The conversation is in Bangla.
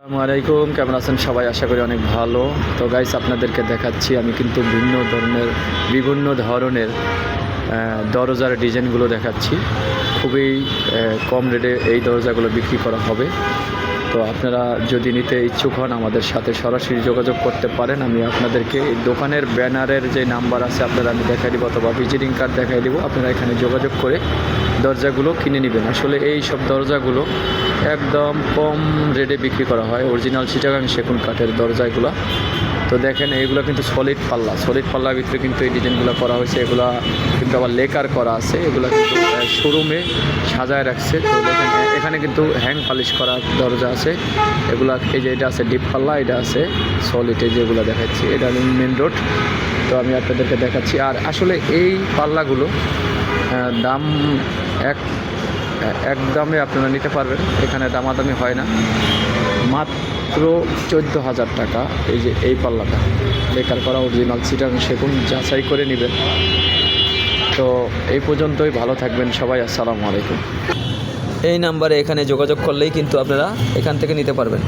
আসসালামু আলাইকুম, কেমন আছেন সবাই? আশা করি অনেক ভালো। তো গাইস, আপনাদেরকে দেখাচ্ছি আমি কিন্তু বিভিন্ন ধরনের দরজার ডিজাইনগুলো দেখাচ্ছি। খুবই কম রেটে এই দরজাগুলো বিক্রি করা হবে। তো আপনারা যদি নিতে ইচ্ছুক হন আমাদের সাথে সরাসরি যোগাযোগ করতে পারেন। আমি আপনাদেরকে এই দোকানের ব্যানারের যে নাম্বার আছে আপনারা আমি দেখাই দিব, অথবা ভিজিটিং কার্ড দেখাই দিব। আপনারা এখানে যোগাযোগ করে দরজাগুলো কিনে নেবেন। আসলে এই সব দরজাগুলো একদম কম রেটে বিক্রি করা হয়, অরিজিনাল চিটাগাং সেগুন কাঠের দরজাগুলো। তো দেখেন, এইগুলো কিন্তু সলিড পাল্লার ভিতরে কিন্তু এই ডিজাইনগুলো করা হয়েছে। এগুলা কিন্তু আবার লেকার করা আছে, এগুলো কিন্তু শোরুমে সাজায় রাখছে। তো দেখেন, এখানে কিন্তু হ্যাং পালিশ করা দরজা আছে। এগুলা এই যে এটা আছে ডিপ পাল্লা, এটা আছে সলিডে যেগুলো দেখাচ্ছি, এটা মেন রোড। তো আমি আপনাদেরকে দেখাচ্ছি। আর আসলে এই পাল্লাগুলো দাম এক দামে আপনারা নিতে পারবেন, এখানে দামাদামি হয় না। মাত্র 14,000 টাকা এই যে এই পাল্লাটা, লেকার করা অরিজিনাল চিটাগাং সেগুন, যাচাই করে নেবেন। তো এই পর্যন্তই, ভালো থাকবেন সবাই। আসসালামু আলাইকুম। এই নাম্বারে এখানে যোগাযোগ করলেই কিন্তু আপনারা এখান থেকে নিতে পারবেন।